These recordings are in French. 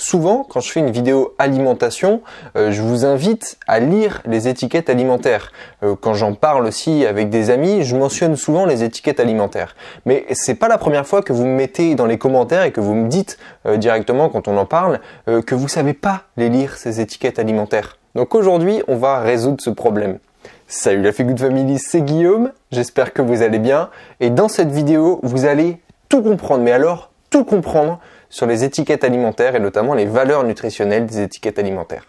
Souvent, quand je fais une vidéo alimentation, je vous invite à lire les étiquettes alimentaires. Quand j'en parle aussi avec des amis, je mentionne souvent les étiquettes alimentaires. Mais c'est pas la première fois que vous me mettez dans les commentaires et que vous me dites directement quand on en parle que vous savez pas les lire ces étiquettes alimentaires. Donc aujourd'hui, on va résoudre ce problème. Salut la Feel Good Family, c'est Guillaume, j'espère que vous allez bien. Et dans cette vidéo, vous allez tout comprendre, mais alors tout comprendre sur les étiquettes alimentaires et notamment les valeurs nutritionnelles des étiquettes alimentaires.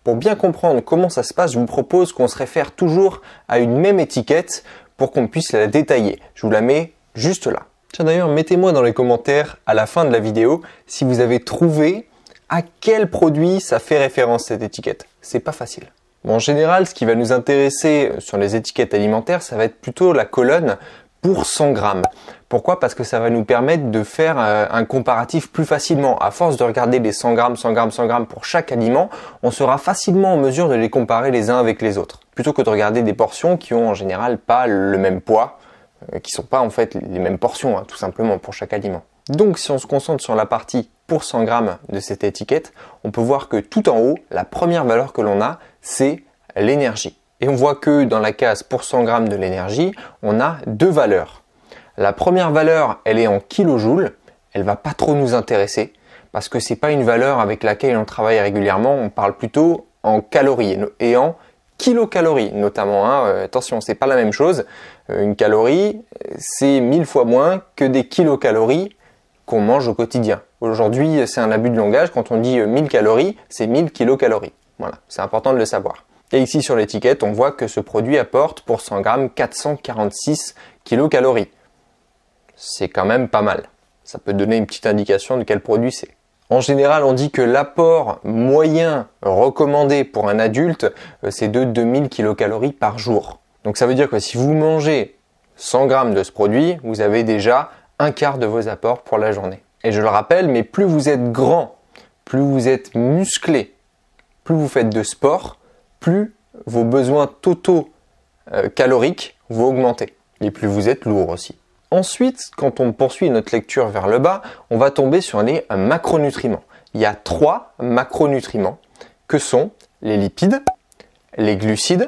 Pour bien comprendre comment ça se passe, je vous propose qu'on se réfère toujours à une même étiquette pour qu'on puisse la détailler. Je vous la mets juste là. Tiens d'ailleurs, mettez-moi dans les commentaires à la fin de la vidéo si vous avez trouvé à quel produit ça fait référence cette étiquette. C'est pas facile. Bon, en général, ce qui va nous intéresser sur les étiquettes alimentaires, ça va être plutôt la colonne pour 100 grammes. Pourquoi? Parce que ça va nous permettre de faire un comparatif plus facilement. À force de regarder les 100 grammes, 100 grammes, 100 grammes pour chaque aliment, on sera facilement en mesure de les comparer les uns avec les autres. Plutôt que de regarder des portions qui ont en général pas le même poids, qui sont pas en fait les mêmes portions, tout simplement pour chaque aliment. Donc si on se concentre sur la partie pour 100 grammes de cette étiquette, on peut voir que tout en haut, la première valeur que l'on a, c'est l'énergie. Et on voit que dans la case pour 100 grammes de l'énergie, on a deux valeurs. La première valeur, elle est en kilojoules. Elle va pas trop nous intéresser parce que c'est pas une valeur avec laquelle on travaille régulièrement. On parle plutôt en calories et en kilocalories notamment. Attention, c'est pas la même chose. Une calorie, c'est 1000 fois moins que des kilocalories qu'on mange au quotidien. Aujourd'hui, c'est un abus de langage. Quand on dit 1000 calories, c'est 1000 kilocalories. Voilà, c'est important de le savoir. Et ici sur l'étiquette, on voit que ce produit apporte pour 100 grammes 446 kilocalories. C'est quand même pas mal. Ça peut donner une petite indication de quel produit c'est. En général, on dit que l'apport moyen recommandé pour un adulte, c'est de 2000 kilocalories par jour. Donc ça veut dire que si vous mangez 100 grammes de ce produit, vous avez déjà un quart de vos apports pour la journée. Et je le rappelle, mais plus vous êtes grand, plus vous êtes musclé, plus vous faites de sport, plus vos besoins totaux caloriques vont augmenter. Et plus vous êtes lourd aussi. Ensuite, quand on poursuit notre lecture vers le bas, on va tomber sur les macronutriments. Il y a 3 macronutriments que sont les lipides, les glucides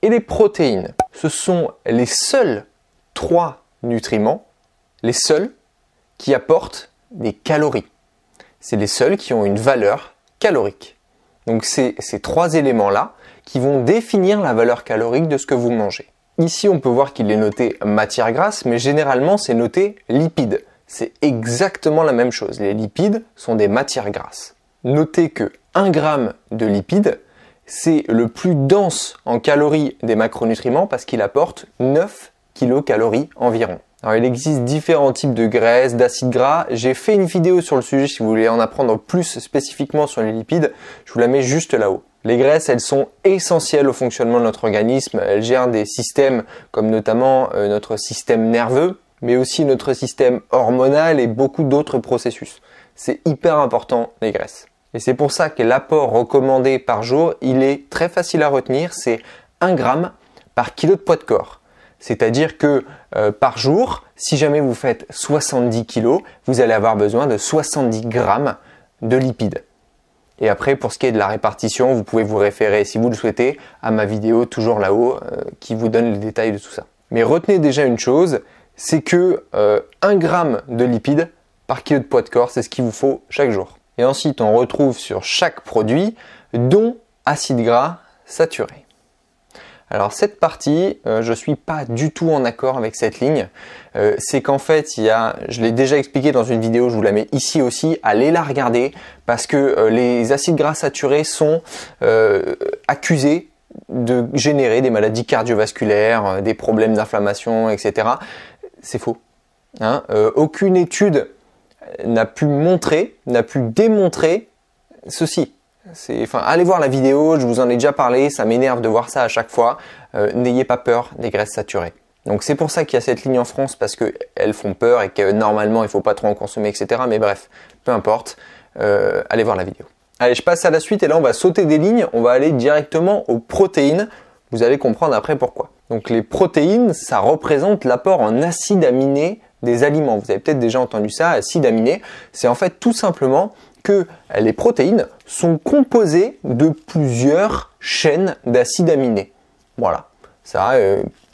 et les protéines. Ce sont les seuls 3 nutriments, les seuls qui apportent des calories. C'est les seuls qui ont une valeur calorique. Donc c'est ces 3 éléments-là qui vont définir la valeur calorique de ce que vous mangez. Ici, on peut voir qu'il est noté matière grasse, mais généralement, c'est noté lipides. C'est exactement la même chose. Les lipides sont des matières grasses. Notez que 1 gramme de lipides, c'est le plus dense en calories des macronutriments parce qu'il apporte 9 kilocalories environ. Alors, il existe différents types de graisses, d'acides gras. J'ai fait une vidéo sur le sujet si vous voulez en apprendre plus spécifiquement sur les lipides. Je vous la mets juste là-haut. Les graisses, elles sont essentielles au fonctionnement de notre organisme. Elles gèrent des systèmes comme notamment notre système nerveux, mais aussi notre système hormonal et beaucoup d'autres processus. C'est hyper important, les graisses. Et c'est pour ça que l'apport recommandé par jour, il est très facile à retenir. C'est 1 gramme par kilo de poids de corps. C'est-à-dire que par jour, si jamais vous faites 70 kg, vous allez avoir besoin de 70 grammes de lipides. Et après, pour ce qui est de la répartition, vous pouvez vous référer, si vous le souhaitez, à ma vidéo toujours là-haut qui vous donne les détails de tout ça. Mais retenez déjà une chose, c'est que 1 gramme de lipides par kilo de poids de corps, c'est ce qu'il vous faut chaque jour. Et ensuite, on retrouve sur chaque produit, dont acides gras saturés. Alors cette partie, je suis pas du tout en accord avec cette ligne. C'est qu'en fait, je l'ai déjà expliqué dans une vidéo, je vous la mets ici aussi, allez la regarder parce que les acides gras saturés sont accusés de générer des maladies cardiovasculaires, des problèmes d'inflammation, etc. C'est faux. Aucune étude n'a pu démontrer ceci. Allez voir la vidéo, je vous en ai déjà parlé, ça m'énerve de voir ça à chaque fois. N'ayez pas peur des graisses saturées. Donc c'est pour ça qu'il y a cette ligne en France parce qu'elles font peur et que normalement il ne faut pas trop en consommer, etc. Mais bref, peu importe, allez voir la vidéo. Allez, je passe à la suite et là on va sauter des lignes, on va aller directement aux protéines. Vous allez comprendre après pourquoi. Donc les protéines, ça représente l'apport en acides aminés des aliments. Vous avez peut-être déjà entendu ça, acides aminés. C'est en fait tout simplement que les protéines sont composées de plusieurs chaînes d'acides aminés. Voilà, ça a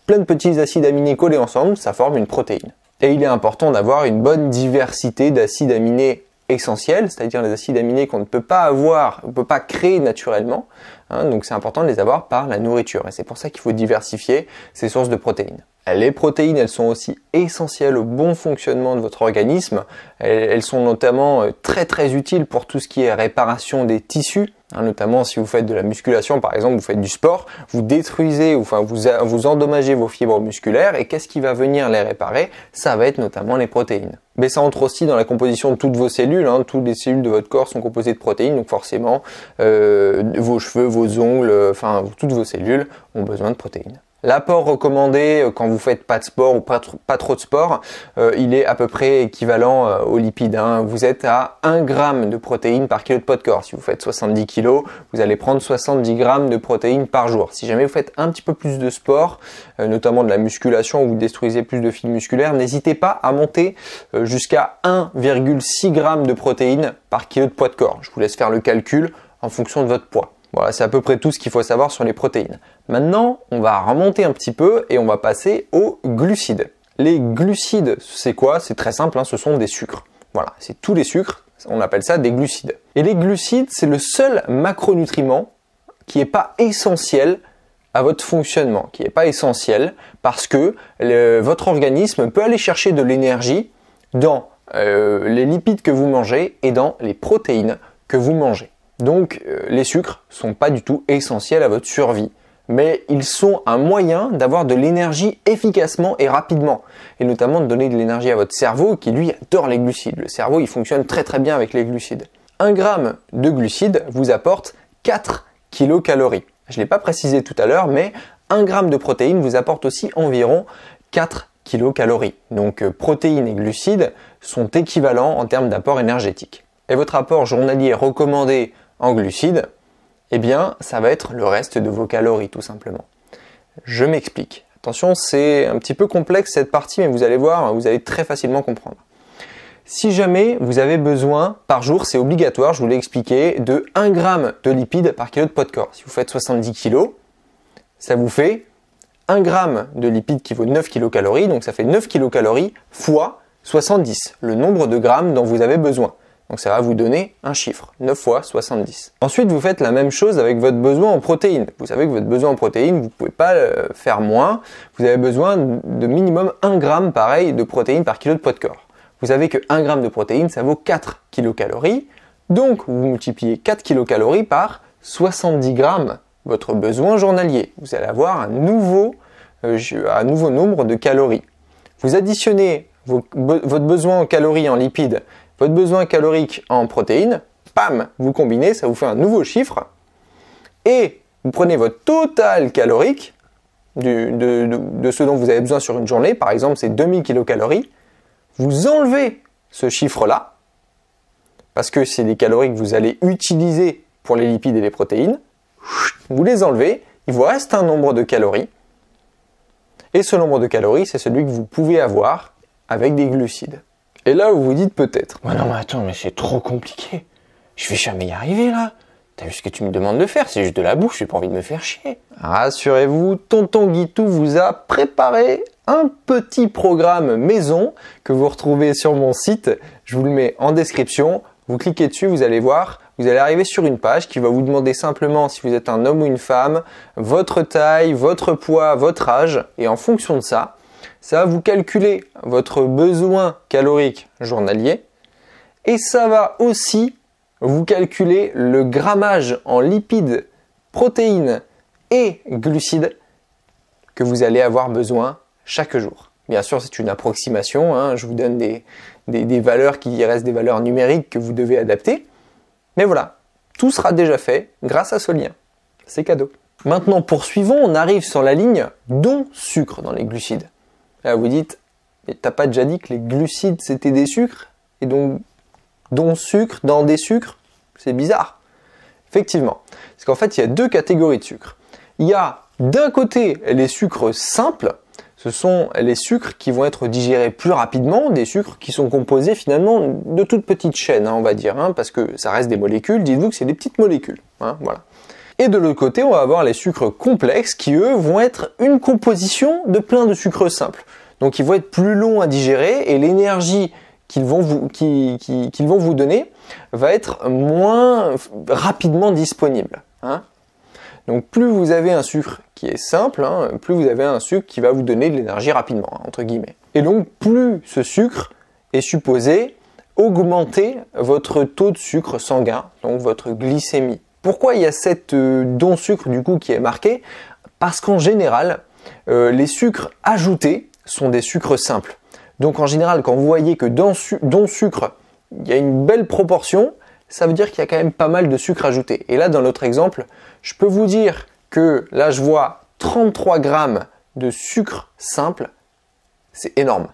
plein de petits acides aminés collés ensemble, ça forme une protéine. Et il est important d'avoir une bonne diversité d'acides aminés essentiels, c'est-à-dire les acides aminés qu'on ne peut pas avoir, on ne peut pas créer naturellement. Donc c'est important de les avoir par la nourriture. Et c'est pour ça qu'il faut diversifier ces sources de protéines. Les protéines, elles sont aussi essentielles au bon fonctionnement de votre organisme. Elles sont notamment très utiles pour tout ce qui est réparation des tissus. Notamment si vous faites de la musculation, par exemple, vous faites du sport, vous détruisez, enfin vous endommagez vos fibres musculaires, et qu'est-ce qui va venir les réparer? Ça va être notamment les protéines. Mais ça entre aussi dans la composition de toutes vos cellules, toutes les cellules de votre corps sont composées de protéines, donc forcément vos cheveux, vos ongles, enfin toutes vos cellules ont besoin de protéines. L'apport recommandé quand vous faites pas de sport ou pas trop de sport, il est à peu près équivalent aux lipides. Vous êtes à 1 g de protéines par kilo de poids de corps. Si vous faites 70 kg, vous allez prendre 70 g de protéines par jour. Si jamais vous faites un petit peu plus de sport, notamment de la musculation où vous détruisez plus de fibres musculaires, n'hésitez pas à monter jusqu'à 1,6 g de protéines par kilo de poids de corps. Je vous laisse faire le calcul en fonction de votre poids. Voilà, c'est à peu près tout ce qu'il faut savoir sur les protéines. Maintenant, on va remonter un petit peu et on va passer aux glucides. Les glucides, c'est quoi? C'est très simple, ce sont des sucres. Voilà, c'est tous les sucres, on appelle ça des glucides. Et les glucides, c'est le seul macronutriment qui n'est pas essentiel à votre fonctionnement, qui n'est pas essentiel parce que votre organisme peut aller chercher de l'énergie dans les lipides que vous mangez et dans les protéines que vous mangez. Donc les sucres sont pas du tout essentiels à votre survie, mais ils sont un moyen d'avoir de l'énergie efficacement et rapidement, et notamment de donner de l'énergie à votre cerveau qui lui adore les glucides. Le cerveau il fonctionne très bien avec les glucides. 1 g de glucides vous apporte 4 kilocalories. Je ne l'ai pas précisé tout à l'heure, mais 1 g de protéines vous apporte aussi environ 4 kilocalories. Donc protéines et glucides sont équivalents en termes d'apport énergétique. Et votre apport journalier recommandé en glucides, eh bien, ça va être le reste de vos calories, tout simplement. Je m'explique. Attention, c'est un petit peu complexe cette partie, mais vous allez voir, vous allez très facilement comprendre. Si jamais vous avez besoin, par jour, c'est obligatoire, je vous l'ai expliqué, de 1 g de lipides par kilo de poids de corps. Si vous faites 70 kg, ça vous fait 1 g de lipides qui vaut 9 kilocalories, donc ça fait 9 kilocalories fois 70, le nombre de grammes dont vous avez besoin. Donc ça va vous donner un chiffre, 9 fois 70. Ensuite, vous faites la même chose avec votre besoin en protéines. Vous savez que votre besoin en protéines, vous ne pouvez pas faire moins. Vous avez besoin de minimum 1 g pareil de protéines par kilo de poids de corps. Vous savez que 1 g de protéines, ça vaut 4 kilocalories. Donc, vous multipliez 4 kilocalories par 70 grammes, votre besoin journalier. Vous allez avoir un nouveau nombre de calories. Vous additionnez votre besoin en calories en lipides, votre besoin calorique en protéines, pam, vous combinez, ça vous fait un nouveau chiffre. Et vous prenez votre total calorique de ce dont vous avez besoin sur une journée, par exemple c'est 2000 kilocalories, vous enlevez ce chiffre-là, parce que c'est des calories que vous allez utiliser pour les lipides et les protéines, vous les enlevez, il vous reste un nombre de calories, et ce nombre de calories, c'est celui que vous pouvez avoir avec des glucides. Et là, vous vous dites peut-être, non mais attends, mais c'est trop compliqué. Je vais jamais y arriver là. T'as vu ce que tu me demandes de faire? C'est juste de la bouffe, j'ai pas envie de me faire chier. Rassurez-vous, tonton Guitou vous a préparé un petit programme maison que vous retrouvez sur mon site. Je vous le mets en description. Vous cliquez dessus, vous allez voir. Vous allez arriver sur une page qui va vous demander simplement si vous êtes un homme ou une femme, votre taille, votre poids, votre âge. Et en fonction de ça, ça va vous calculer votre besoin calorique journalier et ça va aussi vous calculer le grammage en lipides, protéines et glucides que vous allez avoir besoin chaque jour. Bien sûr, c'est une approximation, je vous donne des valeurs qui restent des valeurs numériques que vous devez adapter. Mais voilà, tout sera déjà fait grâce à ce lien. C'est cadeau. Maintenant, poursuivons, on arrive sur la ligne dont sucre dans les glucides. Là, vous dites, mais t'as pas déjà dit que les glucides c'était des sucres? Et donc, dont sucre dans des sucres? C'est bizarre. Effectivement. Parce qu'en fait, il y a deux catégories de sucres. Il y a D'un côté, les sucres simples, ce sont les sucres qui vont être digérés plus rapidement, des sucres qui sont composés finalement de toutes petites chaînes, on va dire, parce que ça reste des molécules, dites-vous que c'est des petites molécules, voilà. Et de l'autre côté, on va avoir les sucres complexes qui, eux, vont être une composition de plein de sucres simples. Donc ils vont être plus longs à digérer et l'énergie qu'ils vont vous donner va être moins rapidement disponible. Donc plus vous avez un sucre qui est simple, plus vous avez un sucre qui va vous donner de l'énergie rapidement, entre guillemets. Et donc plus ce sucre est supposé augmenter votre taux de sucre sanguin, donc votre glycémie. Pourquoi il y a cette don sucre du coup qui est marqué? Parce qu'en général, les sucres ajoutés sont des sucres simples. Donc en général, quand vous voyez que dans sucre, il y a une belle proportion, ça veut dire qu'il y a quand même pas mal de sucre ajouté. Et là, dans notre exemple, je peux vous dire que là, je vois 33 grammes de sucre simple. C'est énorme.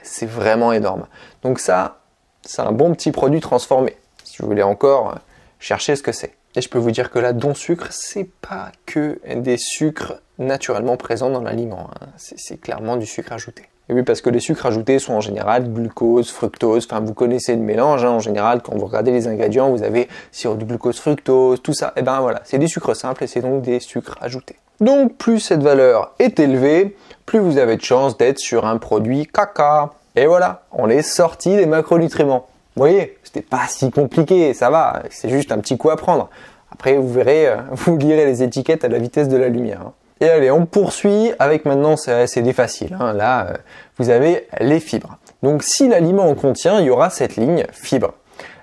C'est vraiment énorme. Donc ça, c'est un bon petit produit transformé. Si vous voulez encore chercher ce que c'est. Et je peux vous dire que là, don sucre, c'est pas que des sucres naturellement présents dans l'aliment. C'est clairement du sucre ajouté. Et oui, parce que les sucres ajoutés sont en général glucose, fructose, enfin vous connaissez le mélange, en général quand vous regardez les ingrédients, vous avez sirop de glucose, fructose, tout ça, et ben voilà, c'est des sucres simples et c'est donc des sucres ajoutés. Donc plus cette valeur est élevée, plus vous avez de chances d'être sur un produit caca. Et voilà, on est sorti des macronutriments. Vous voyez, c'était pas si compliqué, ça va, c'est juste un petit coup à prendre. Après vous verrez, vous lirez les étiquettes à la vitesse de la lumière. Et allez, on poursuit avec maintenant, c'est des faciles. Là, vous avez les fibres. Donc, si l'aliment en contient, il y aura cette ligne fibres.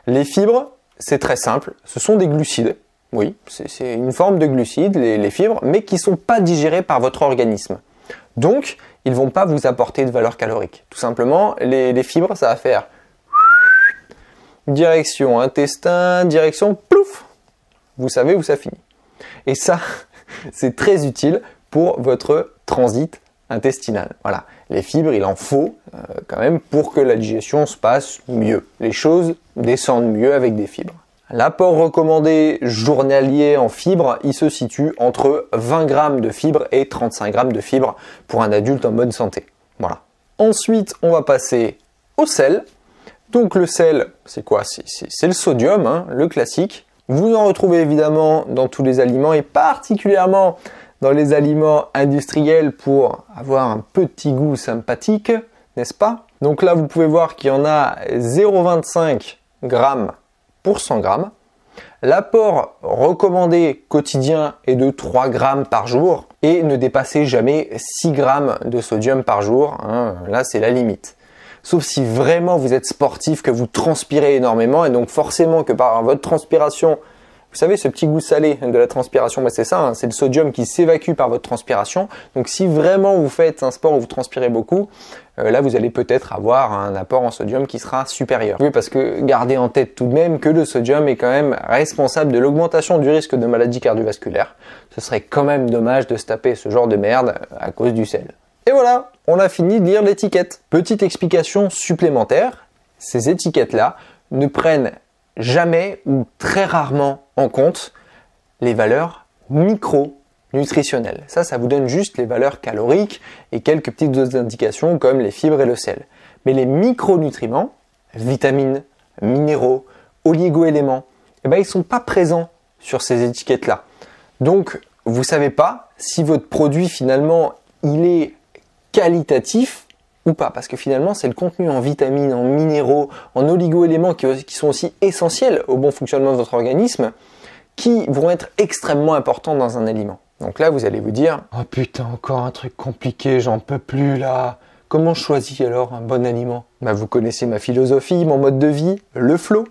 Les fibres, c'est très simple. Ce sont des glucides. Oui, c'est une forme de glucides, les fibres, mais qui ne sont pas digérés par votre organisme. Donc, ils ne vont pas vous apporter de valeur calorique. Tout simplement, les fibres, ça va faire direction intestin, direction plouf. Vous savez où ça finit. Et ça, c'est très utile pour votre transit intestinal. Voilà, les fibres, il en faut quand même pour que la digestion se passe mieux. Les choses descendent mieux avec des fibres. L'apport recommandé journalier en fibres, il se situe entre 20 grammes de fibres et 35 grammes de fibres pour un adulte en bonne santé. Voilà. Ensuite, on va passer au sel. Donc le sel, c'est quoi? C'est le sodium, le classique. Vous en retrouvez évidemment dans tous les aliments et particulièrement dans les aliments industriels pour avoir un petit goût sympathique, n'est-ce pas? Donc là, vous pouvez voir qu'il y en a 0,25 g pour 100 g. L'apport recommandé quotidien est de 3 g par jour et ne dépassez jamais 6 g de sodium par jour. Là, c'est la limite. Sauf si vraiment vous êtes sportif, que vous transpirez énormément et donc forcément que par votre transpiration, vous savez ce petit goût salé de la transpiration, c'est ça, c'est le sodium qui s'évacue par votre transpiration. Donc si vraiment vous faites un sport où vous transpirez beaucoup, là vous allez peut-être avoir un apport en sodium qui sera supérieur. Oui, parce que gardez en tête tout de même que le sodium est quand même responsable de l'augmentation du risque de maladies cardiovasculaires. Ce serait quand même dommage de se taper ce genre de merde à cause du sel. Et voilà, on a fini de lire l'étiquette. Petite explication supplémentaire, ces étiquettes-là ne prennent jamais ou très rarement en compte les valeurs micronutritionnelles. Ça vous donne juste les valeurs caloriques et quelques petites autres indications comme les fibres et le sel. Mais les micronutriments, vitamines, minéraux, oligo-éléments, ils ne sont pas présents sur ces étiquettes-là. Donc, vous ne savez pas si votre produit finalement, il est qualitatif ou pas, parce que finalement c'est le contenu en vitamines, en minéraux, en oligo-éléments qui sont aussi essentiels au bon fonctionnement de votre organisme, qui vont être extrêmement importants dans un aliment. Donc là vous allez vous dire « Oh putain, encore un truc compliqué, j'en peux plus là !» Comment je choisis alors un bon aliment? Vous connaissez ma philosophie, mon mode de vie, le flow.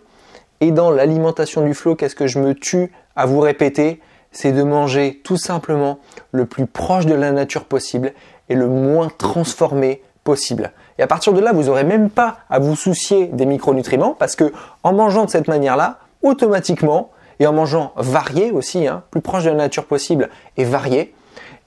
Et dans l'alimentation du flow, qu'est-ce que je me tue à vous répéter? C'est de manger tout simplement le plus proche de la nature possible et le moins transformé possible. Et à partir de là, vous n'aurez même pas à vous soucier des micronutriments parce que en mangeant de cette manière-là, automatiquement, et en mangeant varié aussi, plus proche de la nature possible et varié,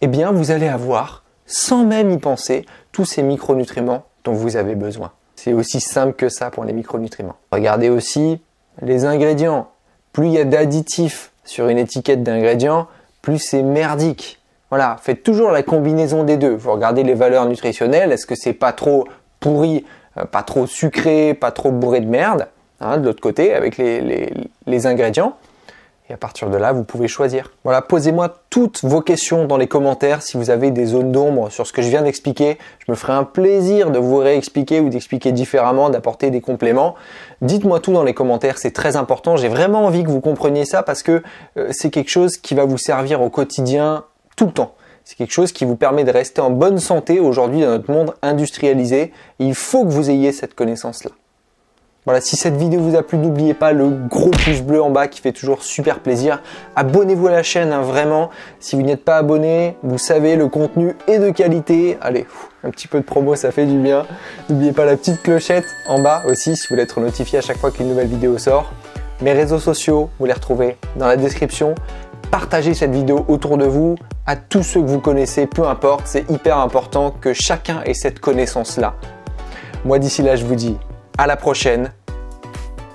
eh bien vous allez avoir, sans même y penser, tous ces micronutriments dont vous avez besoin. C'est aussi simple que ça pour les micronutriments. Regardez aussi les ingrédients. Plus il y a d'additifs sur une étiquette d'ingrédients, plus c'est merdique. Voilà, faites toujours la combinaison des deux. Vous regardez les valeurs nutritionnelles, est-ce que c'est pas trop pourri, pas trop sucré, pas trop bourré de merde, hein, de l'autre côté, avec les ingrédients. Et à partir de là, vous pouvez choisir. Voilà, posez-moi toutes vos questions dans les commentaires si vous avez des zones d'ombre sur ce que je viens d'expliquer. Je me ferai un plaisir de vous réexpliquer ou d'expliquer différemment, d'apporter des compléments. Dites-moi tout dans les commentaires, c'est très important. J'ai vraiment envie que vous compreniez ça parce que c'est quelque chose qui va vous servir au quotidien tout le temps. C'est quelque chose qui vous permet de rester en bonne santé aujourd'hui dans notre monde industrialisé. Il faut que vous ayez cette connaissance-là. Voilà, si cette vidéo vous a plu, n'oubliez pas le gros pouce bleu en bas qui fait toujours super plaisir. Abonnez-vous à la chaîne, hein, vraiment. Si vous n'êtes pas abonné, vous savez, le contenu est de qualité. Allez, un petit peu de promo, ça fait du bien. N'oubliez pas la petite clochette en bas aussi si vous voulez être notifié à chaque fois qu'une nouvelle vidéo sort. Mes réseaux sociaux, vous les retrouvez dans la description. Partagez cette vidéo autour de vous, à tous ceux que vous connaissez, peu importe. C'est hyper important que chacun ait cette connaissance-là. Moi, d'ici là, je vous dis à la prochaine.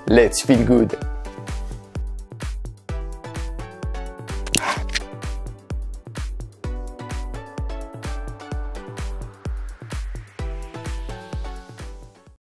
Let's feel good.